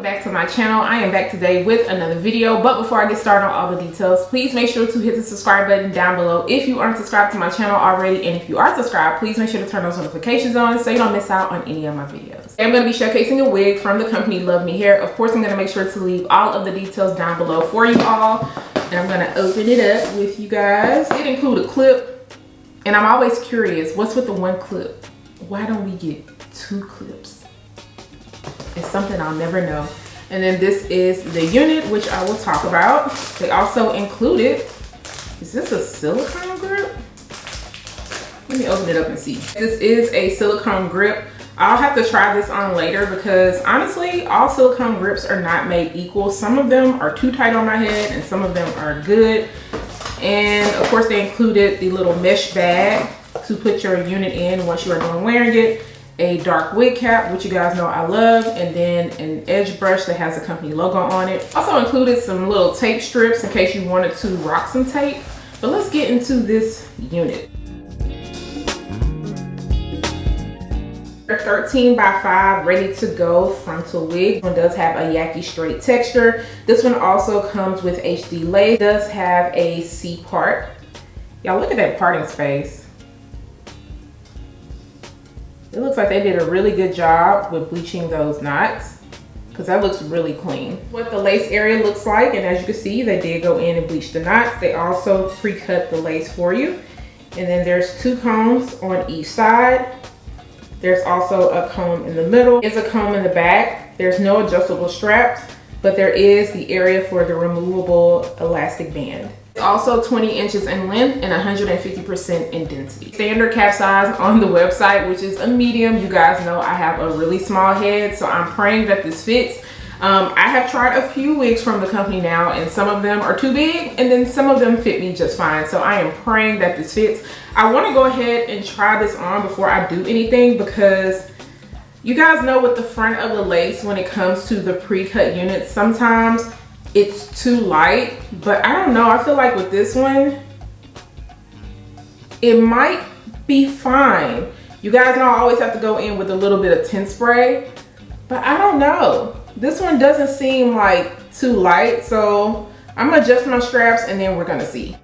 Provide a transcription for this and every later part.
Back to my channel. I am back today with another video, but before I get started on all the details, please make sure to hit the subscribe button down below if you aren't subscribed to my channel already, and if you are subscribed, please make sure to turn those notifications on so you don't miss out on any of my videos. I'm going to be showcasing a wig from the company Luvmehair. Of course, I'm going to make sure to leave all of the details down below for you all, and I'm going to open it up with you guys. It includes a clip, and I'm always curious, what's with the one clip? Why don't we get two clips? It's something I'll never know. And then this is the unit, which I will talk about. They also included, is this a silicone grip? Let me open it up and see. This is a silicone grip. I'll have to try this on later because honestly, all silicone grips are not made equal. Some of them are too tight on my head and some of them are good. And of course they included the little mesh bag to put your unit in once you are done wearing it. A dark wig cap, which you guys know I love, and then an edge brush that has a company logo on it. Also included some little tape strips in case you wanted to rock some tape. But let's get into this unit. They're 13 by 5, ready to go frontal wig. This one does have a Yaki straight texture. This one also comes with HD lace. It does have a C part. Y'all look at that parting space. It looks like they did a really good job with bleaching those knots because that looks really clean. What the lace area looks like, and as you can see, they did go in and bleach the knots. They also pre-cut the lace for you. And then there's 2 combs on each side. There's also a comb in the middle. There's a comb in the back. There's no adjustable straps, but there is the area for the removable elastic band. It's also 20 inches in length and 150% in density. Standard cap size on the website, which is a medium. You guys know I have a really small head, so I'm praying that this fits. I have tried a few wigs from the company now, and some of them are too big, and then some of them fit me just fine. So I am praying that this fits. I want to go ahead and try this on before I do anything because you guys know with the front of the lace, when it comes to the pre-cut units, sometimes it's too light, but I don't know. I feel like with this one, it might be fine. You guys know I always have to go in with a little bit of tint spray, but I don't know. This one doesn't seem like too light, so I'm gonna adjust my straps and then we're gonna see.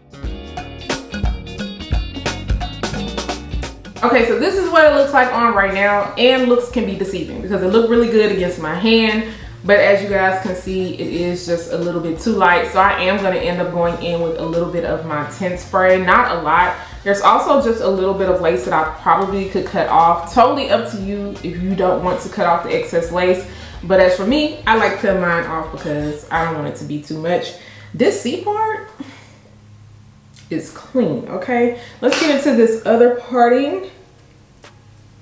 Okay, so this is what it looks like on right now, and looks can be deceiving because it looked really good against my hand. But as you guys can see, it is just a little bit too light. So I am gonna end up going in with a little bit of my tint spray, not a lot. There's also just a little bit of lace that I probably could cut off. Totally up to you if you don't want to cut off the excess lace. But as for me, I like to cut mine off because I don't want it to be too much. This C part is clean, okay? Let's get into this other parting.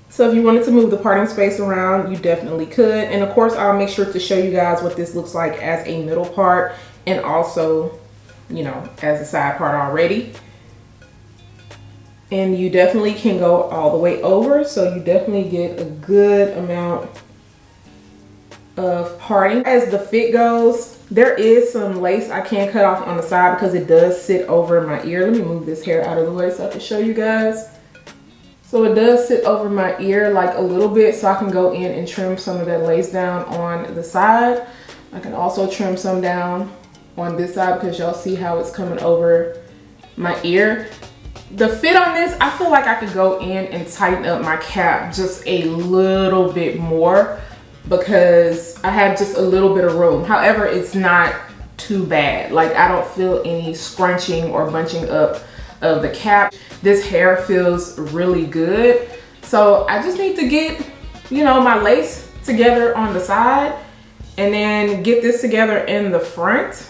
So if you wanted to move the parting space around, you definitely could. And of course, I'll make sure to show you guys what this looks like as a middle part and also, you know, as a side part already. And you definitely can go all the way over. So you definitely get a good amount of parting. As the fit goes, there is some lace I can cut off on the side because it does sit over my ear. Let me move this hair out of the way so I can show you guys. So it does sit over my ear like a little bit, so I can go in and trim some of that lace down on the side. I can also trim some down on this side because y'all see how it's coming over my ear. The fit on this, I feel like I could go in and tighten up my cap just a little bit more because I have just a little bit of room. However, it's not too bad. Like I don't feel any scrunching or bunching up of the cap. This hair feels really good. So I just need to get, you know, my lace together on the side and then get this together in the front.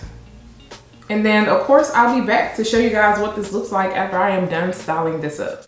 And then of course I'll be back to show you guys what this looks like after I am done styling this up.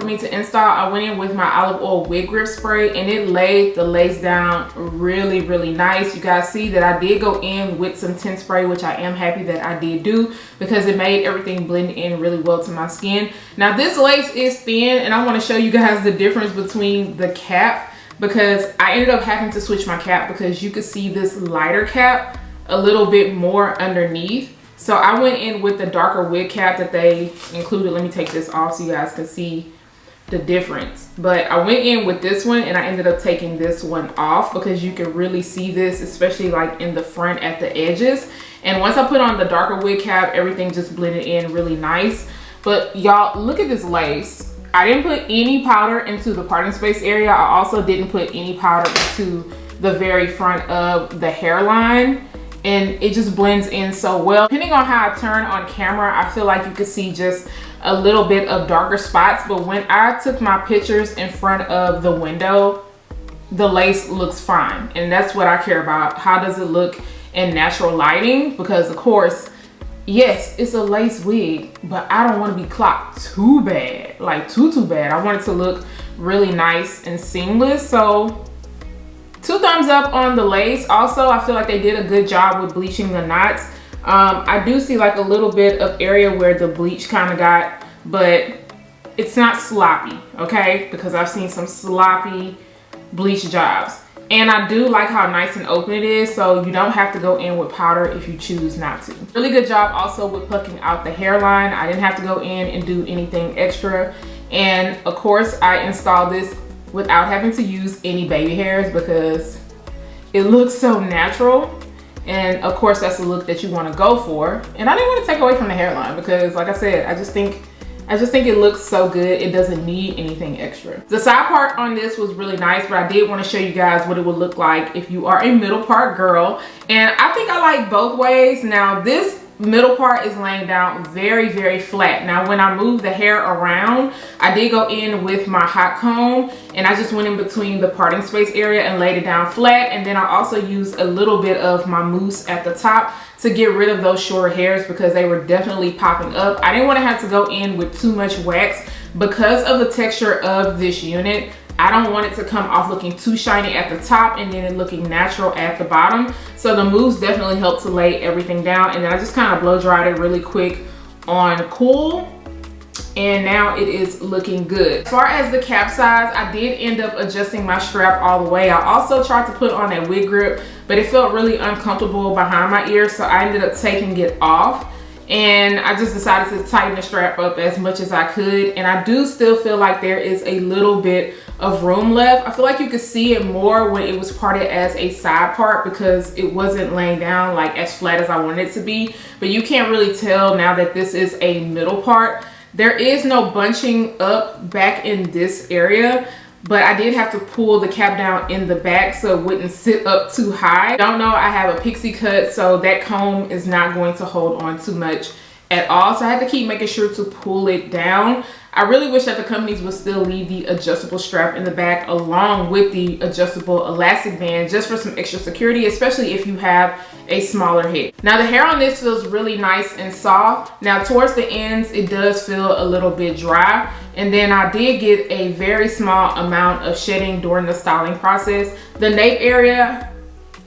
for me to install, I went in with my olive oil wig grip spray and it laid the lace down really, really nice. You guys see that I did go in with some tint spray, which I am happy that I did do because it made everything blend in really well to my skin. Now this lace is thin and I want to show you guys the difference between the cap, because I ended up having to switch my cap because you could see this lighter cap a little bit more underneath. So I went in with the darker wig cap that they included. Let me take this off so you guys can see the difference. But I went in with this one and I ended up taking this one off because you can really see this, especially like in the front at the edges. And once I put on the darker wig cap, everything just blended in really nice. But y'all, look at this lace. I didn't put any powder into the parting space area. I also didn't put any powder into the very front of the hairline, and it just blends in so well. Depending on how I turn on camera, I feel like you could see just a little bit of darker spots, but when I took my pictures in front of the window, the lace looks fine, and that's what I care about. How does it look in natural lighting? Because of course, yes, it's a lace wig, but I don't want to be clocked too bad, like too bad. I want it to look really nice and seamless. So 2 thumbs up on the lace. Also, I feel like they did a good job with bleaching the knots. I do see like a little bit of area where the bleach kind of got, but it's not sloppy, okay? Because I've seen some sloppy bleach jobs. And I do like how nice and open it is, so you don't have to go in with powder if you choose not to. Really good job also with plucking out the hairline. I didn't have to go in and do anything extra. And of course, I installed this without having to use any baby hairs because it looks so natural. And of course, that's the look that you want to go for. And I didn't want to take away from the hairline because, like I said, I just think it looks so good. It doesn't need anything extra. The side part on this was really nice, but I did want to show you guys what it would look like if you are a middle part girl. And I think I like both ways. Now this middle part is laying down very, very flat. Now when I move the hair around, I did go in with my hot comb and I just went in between the parting space area and laid it down flat. And then I also used a little bit of my mousse at the top to get rid of those short hairs because they were definitely popping up. I didn't want to have to go in with too much wax because of the texture of this unit. I don't want it to come off looking too shiny at the top and then it looking natural at the bottom. So the mousse definitely helped to lay everything down, and then I just kind of blow dried it really quick on cool. And now it is looking good. As far as the cap size, I did end up adjusting my strap all the way. I also tried to put on a wig grip, but it felt really uncomfortable behind my ear, so I ended up taking it off. And I just decided to tighten the strap up as much as I could. And I do still feel like there is a little bit of room left. I feel like you could see it more when it was parted as a side part because it wasn't laying down like as flat as I wanted it to be. But you can't really tell now that this is a middle part. There is no bunching up back in this area, but I did have to pull the cap down in the back so it wouldn't sit up too high. Don't know, I have a pixie cut, so that comb is not going to hold on too much at all. So I had to keep making sure to pull it down. I really wish that the companies would still leave the adjustable strap in the back along with the adjustable elastic band just for some extra security, especially if you have a smaller head. Now the hair on this feels really nice and soft. Now towards the ends, it does feel a little bit dry. And then I did get a very small amount of shedding during the styling process. The nape area,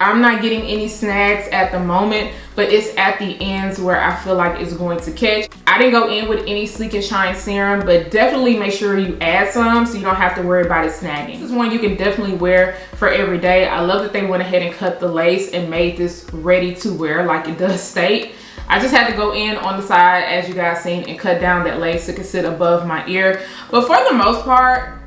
I'm not getting any snags at the moment, but it's at the ends where I feel like it's going to catch. I didn't go in with any Sleek and Shine serum, but definitely make sure you add some so you don't have to worry about it snagging. This is one you can definitely wear for every day. I love that they went ahead and cut the lace and made this ready to wear like it does state. I just had to go in on the side, as you guys seen, and cut down that lace so it could sit above my ear. But for the most part,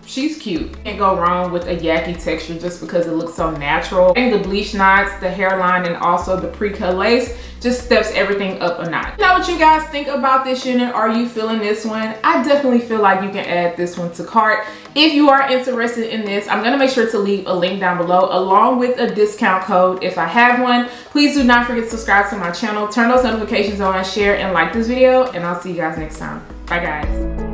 she's cute. Can't go wrong with a Yaki texture just because it looks so natural. And the bleach knots, the hairline, and also the pre-cut lace just steps everything up a notch. Now what you guys think about this unit? Are you feeling this one? I definitely feel like you can add this one to cart. If you are interested in this, I'm gonna make sure to leave a link down below along with a discount code if I have one. Please do not forget to subscribe to my channel, turn those notifications on, share and like this video, and I'll see you guys next time. Bye guys.